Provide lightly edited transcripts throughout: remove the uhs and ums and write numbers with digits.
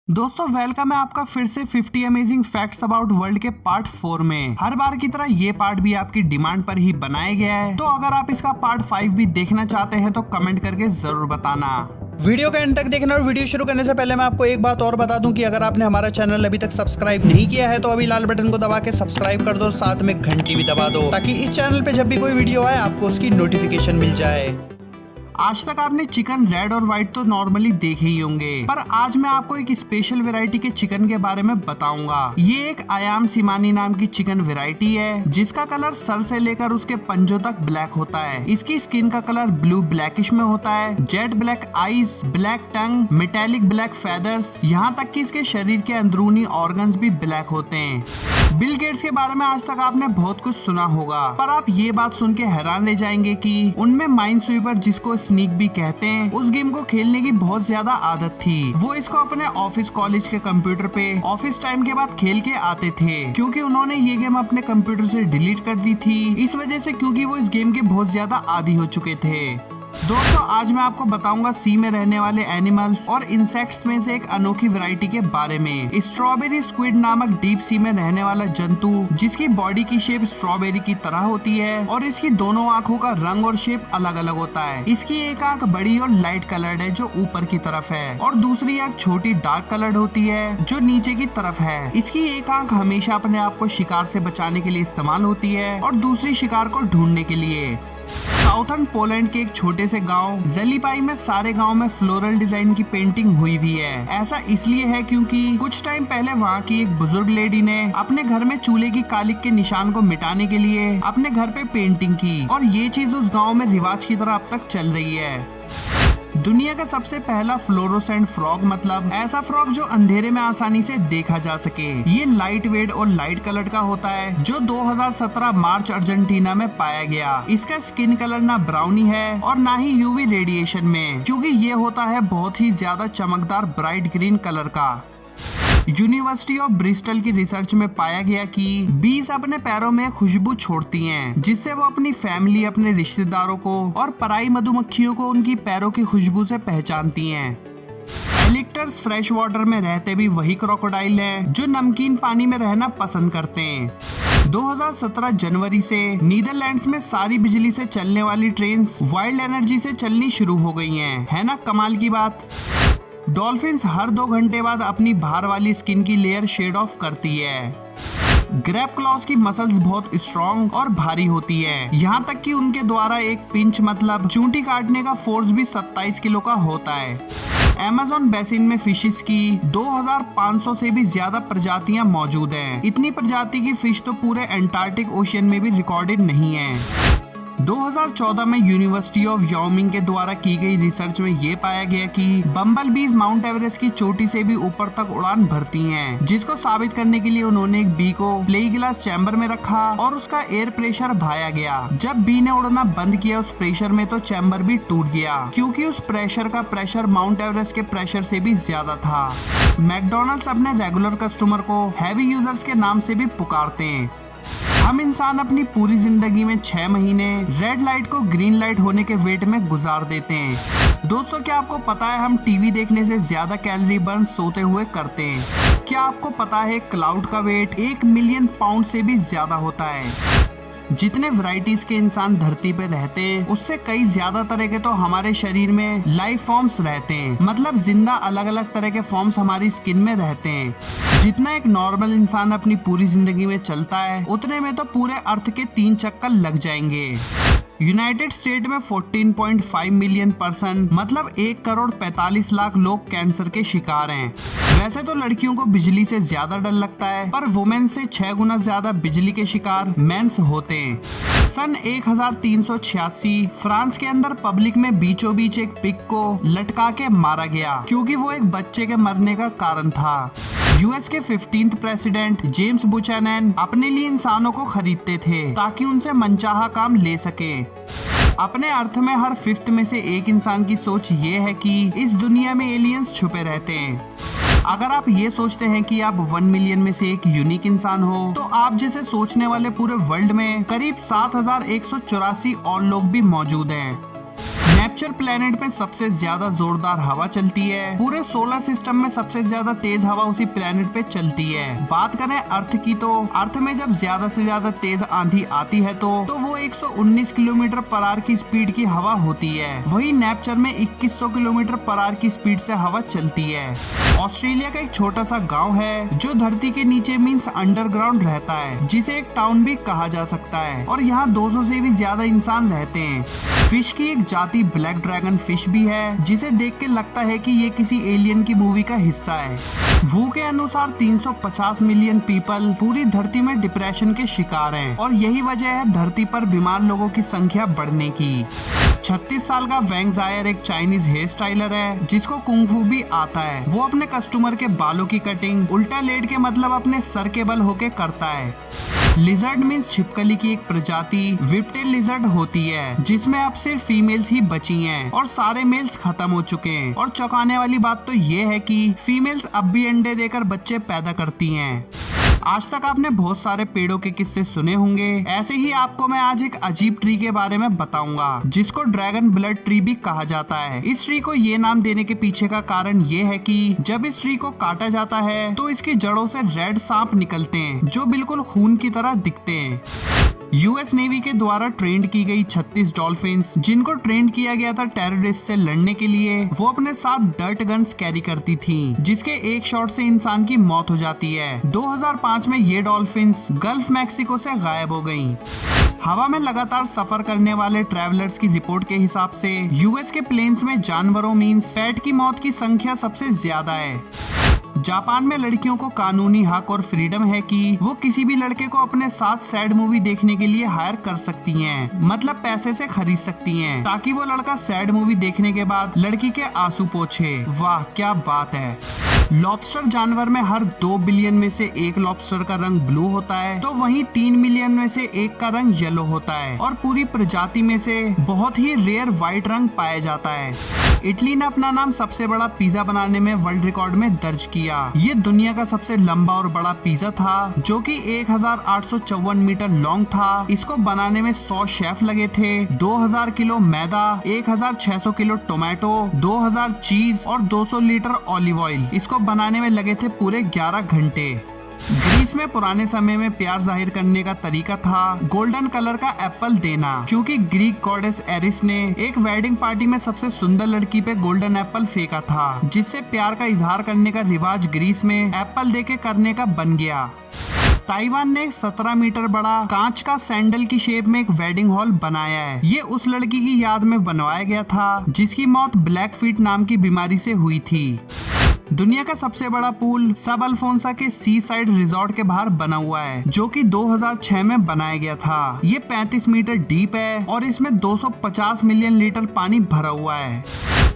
दोस्तों वेलकम है आपका फिर से 50 अमेजिंग फैक्ट्स अबाउट वर्ल्ड के पार्ट 4 में। हर बार की तरह ये पार्ट भी आपकी डिमांड पर ही बनाया गया है, तो अगर आप इसका पार्ट 5 भी देखना चाहते हैं तो कमेंट करके जरूर बताना। वीडियो के एंड तक देखना और वीडियो शुरू करने से पहले मैं आपको एक बात और बता दूं कि अगर आपने हमारा चैनल अभी तक सब्सक्राइब नहीं किया है तो अभी लाल बटन को दबा के सब्सक्राइब कर दो, साथ में घंटी भी दबा दो ताकि इस चैनल पे जब भी कोई वीडियो आए आपको उसकी नोटिफिकेशन मिल जाए। आज तक आपने चिकन रेड और व्हाइट तो नॉर्मली देखे ही होंगे, पर आज मैं आपको एक स्पेशल वैरायटी के चिकन के बारे में बताऊंगा। ये एक आयाम सिमानी नाम की चिकन वैरायटी है जिसका कलर सर से लेकर उसके पंजों तक ब्लैक होता है। इसकी स्किन का कलर ब्लू ब्लैकिश में होता है, जेट ब्लैक आईज, ब्लैक टंग, मेटेलिक ब्लैक फेदर्स, यहाँ तक कि इसके शरीर के अंदरूनी ऑर्गन्स भी ब्लैक होते हैं। बिल गेट्स के बारे में आज तक आपने बहुत कुछ सुना होगा, पर आप ये बात सुन के हैरान रह जाएंगे कि उनमें माइंड स्वीपर, जिसको स्नीक भी कहते हैं, उस गेम को खेलने की बहुत ज्यादा आदत थी। वो इसको अपने ऑफिस कॉलेज के कंप्यूटर पे ऑफिस टाइम के बाद खेल के आते थे, क्योंकि उन्होंने ये गेम अपने कंप्यूटर से डिलीट कर दी थी इस वजह से, क्योंकि वो इस गेम के बहुत ज्यादा आदी हो चुके थे। दोस्तों आज मैं आपको बताऊंगा सी में रहने वाले एनिमल्स और इंसेक्ट्स में से एक अनोखी वैरायटी के बारे में। स्ट्रॉबेरी स्क्विड नामक डीप सी में रहने वाला जंतु, जिसकी बॉडी की शेप स्ट्रॉबेरी की तरह होती है और इसकी दोनों आंखों का रंग और शेप अलग अलग होता है। इसकी एक आंख बड़ी और लाइट कलर्ड है जो ऊपर की तरफ है, और दूसरी आंख छोटी डार्क कलर्ड होती है जो नीचे की तरफ है। इसकी एक आंख हमेशा अपने आप को शिकार से बचाने के लिए इस्तेमाल होती है और दूसरी शिकार को ढूंढने के लिए। साउथर्न पोलैंड के एक छोटे से गांव ज़ेलिपाई में सारे गांव में फ्लोरल डिजाइन की पेंटिंग हुई भी है। ऐसा इसलिए है क्योंकि कुछ टाइम पहले वहां की एक बुजुर्ग लेडी ने अपने घर में चूल्हे की कालिक के निशान को मिटाने के लिए अपने घर पे पेंटिंग की, और ये चीज उस गांव में रिवाज की तरह अब तक चल रही है। दुनिया का सबसे पहला फ्लोरोसेंट फ्रॉग, मतलब ऐसा फ्रॉग जो अंधेरे में आसानी से देखा जा सके, ये लाइट वेट और लाइट कलर का होता है, जो 2017 मार्च अर्जेंटीना में पाया गया। इसका स्किन कलर ना ब्राउनी है और ना ही यूवी रेडिएशन में, क्योंकि ये होता है बहुत ही ज्यादा चमकदार ब्राइट ग्रीन कलर का। यूनिवर्सिटी ऑफ ब्रिस्टल की रिसर्च में पाया गया कि बीज अपने पैरों में खुशबू छोड़ती हैं, जिससे वो अपनी फैमिली, अपने रिश्तेदारों को और पराई मधुमक्खियों को उनकी पैरों की खुशबू से पहचानती हैं। एलिक्टर्स फ्रेश वाटर में रहते भी वही क्रोकोडाइल हैं जो नमकीन पानी में रहना पसंद करते हैं। 2017 जनवरी से नीदरलैंड्स में सारी बिजली से चलने वाली ट्रेन वाइल्ड एनर्जी से चलनी शुरू हो गई हैं। है ना कमाल की बात। डॉल्फिन्स हर 2 घंटे बाद अपनी बाहर वाली स्किन की लेयर शेड ऑफ करती है। ग्रैब क्लॉज की मसल्स बहुत स्ट्रॉन्ग और भारी होती है, यहाँ तक कि उनके द्वारा एक पिंच, मतलब चूंटी काटने का फोर्स भी 27 किलो का होता है। अमेज़न बेसिन में फिशेस की 2500 से भी ज्यादा प्रजातियां मौजूद हैं। इतनी प्रजाति की फिश तो पूरे एंटार्क्टिक ओशियन में भी रिकॉर्डेड नहीं है। 2014 में यूनिवर्सिटी ऑफ याओमिंग के द्वारा की गई रिसर्च में ये पाया गया कि बम्बल बीज माउंट एवरेस्ट की चोटी से भी ऊपर तक उड़ान भरती हैं, जिसको साबित करने के लिए उन्होंने एक बी को प्लेई ग्लास चैम्बर में रखा और उसका एयर प्रेशर भाया गया। जब बी ने उड़ना बंद किया उस प्रेशर में, तो चैम्बर भी टूट गया, क्योंकि उस प्रेशर का प्रेशर माउंट एवरेस्ट के प्रेशर से भी ज्यादा था। मैकडॉनल्ड्स अपने रेगुलर कस्टमर को हैवी यूजर्स के नाम से भी पुकारते हैं। हम इंसान अपनी पूरी जिंदगी में 6 महीने रेड लाइट को ग्रीन लाइट होने के वेट में गुजार देते हैं। दोस्तों क्या आपको पता है हम टीवी देखने से ज्यादा कैलोरी बर्न सोते हुए करते हैं? क्या आपको पता है क्लाउड का वेट 1 मिलियन पाउंड से भी ज्यादा होता है? जितने वैरायटीज के इंसान धरती पे रहते हैं उससे कई ज्यादा तरह के तो हमारे शरीर में लाइफ फॉर्म्स रहते हैं, मतलब जिंदा अलग अलग तरह के फॉर्म्स हमारी स्किन में रहते हैं। जितना एक नॉर्मल इंसान अपनी पूरी जिंदगी में चलता है, उतने में तो पूरे अर्थ के 3 चक्कर लग जाएंगे। यूनाइटेड स्टेट में 14.5 मिलियन पर्सन, मतलब 1,45,00,000 लोग कैंसर के शिकार हैं। वैसे तो लड़कियों को बिजली से ज्यादा डर लगता है, पर वुमेन से 6 गुना ज्यादा बिजली के शिकार मेंस होते हैं। सन 1386 फ्रांस के अंदर पब्लिक में बीचों बीच एक पिग को लटका के मारा गया, क्योंकि वो एक बच्चे के मरने का कारण था। यूएस के 15th प्रेसिडेंट जेम्स बुचानन अपने लिए इंसानों को खरीदते थे ताकि उनसे मनचाहा काम ले सके। अपने अर्थ में हर 5th में से एक इंसान की सोच ये है कि इस दुनिया में एलियंस छुपे रहते हैं। अगर आप ये सोचते हैं कि आप 1 मिलियन में से एक यूनिक इंसान हो, तो आप जैसे सोचने वाले पूरे वर्ल्ड में करीब 7184 और लोग भी मौजूद हैं। नेपच्यून प्लेनेट में सबसे ज्यादा जोरदार हवा चलती है। पूरे सोलर सिस्टम में सबसे ज्यादा तेज हवा उसी प्लेनेट पे चलती है। बात करें अर्थ की तो अर्थ में जब ज्यादा से ज्यादा तेज आंधी आती है तो वो 119 किलोमीटर पर आवर की स्पीड की हवा होती है। वही नेपच्यून में 2100 किलोमीटर पर आवर की स्पीड से हवा चलती है। ऑस्ट्रेलिया का एक छोटा सा गांव है जो धरती के नीचे मींस अंडरग्राउंड रहता है, जिसे एक टाउन भी कहा जा सकता है, और यहाँ 200 से भी ज्यादा इंसान रहते हैं। फिश की एक जाति ब्लैक ड्रैगन फिश भी है, जिसे देख के लगता है कि ये किसी एलियन की मूवी का हिस्सा है। वू के अनुसार 350 मिलियन पीपल पूरी धरती में डिप्रेशन के शिकार हैं, और यही वजह है धरती पर बीमार लोगों की संख्या बढ़ने की। 36 साल का वेंग जायर एक चाइनीज हेयर स्टाइलर है जिसको कुंग फू भी आता है। वो अपने कस्टमर के बालों की कटिंग उल्टा लेट के मतलब अपने सर के बल होके करता है। लिजर्ड मीन्स छिपकली की एक प्रजाति विप्टेल लिजर्ड होती है, जिसमें अब सिर्फ फीमेल्स ही बची हैं और सारे मेल्स खत्म हो चुके हैं। और चौंकाने वाली बात तो ये है कि फीमेल्स अब भी अंडे देकर बच्चे पैदा करती हैं। आज तक आपने बहुत सारे पेड़ों के किस्से सुने होंगे, ऐसे ही आपको मैं आज एक अजीब ट्री के बारे में बताऊंगा जिसको ड्रैगन ब्लड ट्री भी कहा जाता है। इस ट्री को ये नाम देने के पीछे का कारण ये है कि जब इस ट्री को काटा जाता है तो इसकी जड़ों से रेड सांप निकलते हैं जो बिल्कुल खून की तरह दिखते हैं। यूएस नेवी के द्वारा ट्रेंड की गई 36 डॉल्फिन्स जिनको ट्रेंड किया गया था टेररिस्ट से लड़ने के लिए, वो अपने साथ डर्ट गन्स कैरी करती थी, जिसके एक शॉट से इंसान की मौत हो जाती है। 2005 में ये डॉल्फिन्स गल्फ मैक्सिको से गायब हो गयी। हवा में लगातार सफर करने वाले ट्रैवलर्स की रिपोर्ट के हिसाब से यूएस के प्लेन्स में जानवरों मींस पेट की मौत की संख्या सबसे ज्यादा है। जापान में लड़कियों को कानूनी हक और फ्रीडम है कि वो किसी भी लड़के को अपने साथ सैड मूवी देखने के लिए हायर कर सकती हैं, मतलब पैसे से खरीद सकती हैं, ताकि वो लड़का सैड मूवी देखने के बाद लड़की के आंसू पोंछे। वाह क्या बात है। लॉबस्टर जानवर में हर 2 बिलियन में से 1 लॉबस्टर का रंग ब्लू होता है, तो वहीं 3 मिलियन में से 1 का रंग येलो होता है, और पूरी प्रजाति में से बहुत ही रेयर व्हाइट रंग पाया जाता है। इटली ने अपना नाम सबसे बड़ा पिज्जा बनाने में वर्ल्ड रिकॉर्ड में दर्ज किया। ये दुनिया का सबसे लंबा और बड़ा पिज्जा था, जो कि 1854 मीटर लॉन्ग था। इसको बनाने में 100 शेफ लगे थे, 2000 किलो मैदा, 1600 किलो टोमेटो, 2000 चीज और 200 लीटर ऑलिव ऑयल इसको बनाने में लगे थे पूरे 11 घंटे। ग्रीस में पुराने समय में प्यार जाहिर करने का तरीका था गोल्डन कलर का एप्पल देना, क्योंकि ग्रीक गॉडेस एरिस ने एक वेडिंग पार्टी में सबसे सुंदर लड़की पे गोल्डन एप्पल फेंका था, जिससे प्यार का इजहार करने का रिवाज ग्रीस में एप्पल देके करने का बन गया। ताइवान ने 17 मीटर बड़ा कांच का सैंडल की शेप में एक वेडिंग हॉल बनाया है। ये उस लड़की की याद में बनवाया गया था जिसकी मौत ब्लैक फीट नाम की बीमारी से हुई थी। दुनिया का सबसे बड़ा पूल सब अल्फोंसा के सी साइड रिजॉर्ट के बाहर बना हुआ है, जो कि 2006 में बनाया गया था। ये 35 मीटर डीप है और इसमें 250 मिलियन लीटर पानी भरा हुआ है।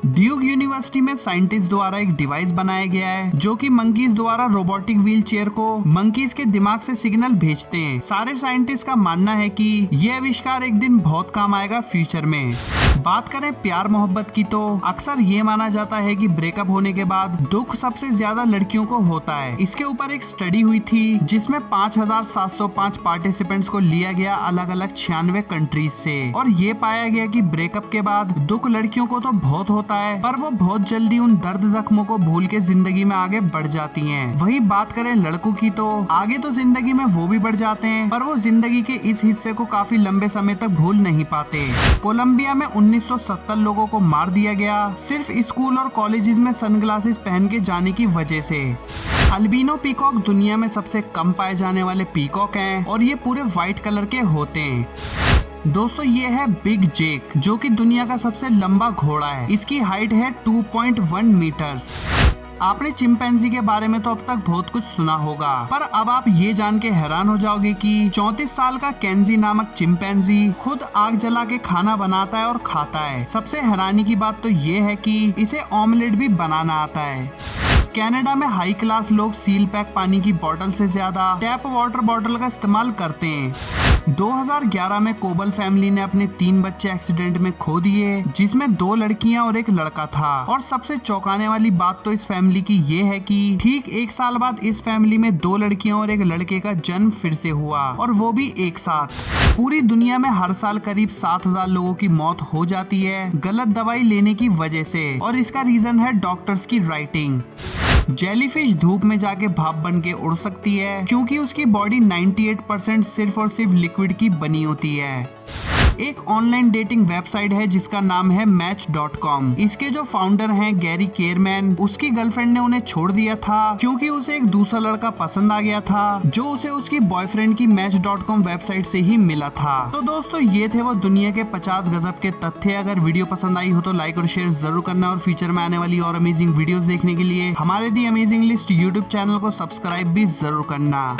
ड्यूक यूनिवर्सिटी में साइंटिस्ट द्वारा एक डिवाइस बनाया गया है जो कि मंकीज द्वारा रोबोटिक व्हील चेयर को मंकीज के दिमाग से सिग्नल भेजते हैं। सारे साइंटिस्ट का मानना है कि ये आविष्कार एक दिन बहुत काम आएगा फ्यूचर में। बात करें प्यार मोहब्बत की तो अक्सर ये माना जाता है कि ब्रेकअप होने के बाद दुख सबसे ज्यादा लड़कियों को होता है। इसके ऊपर एक स्टडी हुई थी जिसमें 5705 पार्टिसिपेंट्स को लिया गया अलग अलग 96 कंट्रीज से, और ये पाया गया कि ब्रेकअप के बाद दुख लड़कियों को तो बहुत होता है, पर वो बहुत जल्दी उन दर्द जख्मों को भूल के जिंदगी में आगे बढ़ जाती हैं। वही बात करें लड़कों की तो आगे तो जिंदगी में वो भी बढ़ जाते हैं, पर वो जिंदगी के इस हिस्से को काफी लंबे समय तक भूल नहीं पाते। कोलंबिया में 1970 लोगों को मार दिया गया सिर्फ स्कूल और कॉलेजेस में सनग्लासेस पहन के जाने की वजह से। अल्बिनो पीकॉक दुनिया में सबसे कम पाए जाने वाले पीकॉक हैं और ये पूरे व्हाइट कलर के होते हैं। दोस्तों ये है बिग जेक, जो कि दुनिया का सबसे लंबा घोड़ा है। इसकी हाइट है 2.1 मीटर्स। आपने चिंपैंजी के बारे में तो अब तक बहुत कुछ सुना होगा, पर अब आप ये जान के हैरान हो जाओगे कि 34 साल का केंजी नामक चिंपैंजी खुद आग जला के खाना बनाता है और खाता है। सबसे हैरानी की बात तो ये है कि इसे ऑमलेट भी बनाना आता है। कनाडा में हाई क्लास लोग सील पैक पानी की बोतल से ज्यादा टैप वाटर बोतल का इस्तेमाल करते हैं। 2011 में कोबल फैमिली ने अपने 3 बच्चे एक्सीडेंट में खो दिए, जिसमें 2 लड़कियां और 1 लड़का था। और सबसे चौंकाने वाली बात तो इस फैमिली की ये है कि ठीक 1 साल बाद इस फैमिली में 2 लड़कियां और 1 लड़के का जन्म फिर से हुआ, और वो भी एक साथ। पूरी दुनिया में हर साल करीब 7000 लोगों की मौत हो जाती है गलत दवाई लेने की वजह से, और इसका रीजन है डॉक्टर्स की राइटिंग। जेलीफिश धूप में जाके भाप बन के उड़ सकती है क्योंकि उसकी बॉडी 98% सिर्फ और सिर्फ लिक्विड की बनी होती है। एक ऑनलाइन डेटिंग वेबसाइट है जिसका नाम है Match.com। इसके जो फाउंडर हैं गैरी केरमैन, उसकी गर्लफ्रेंड ने उन्हें छोड़ दिया था क्योंकि उसे एक दूसरा लड़का पसंद आ गया था जो उसे उसकी बॉयफ्रेंड की Match.com वेबसाइट से ही मिला था। तो दोस्तों ये थे वो दुनिया के 50 गजब के तथ्य। अगर वीडियो पसंद आई हो तो लाइक और शेयर जरूर करना, और फ्यूचर में आने वाली और अमेजिंग वीडियोस देखने के लिए हमारे दी अमेजिंग लिस्ट यूट्यूब चैनल को सब्सक्राइब भी जरूर करना।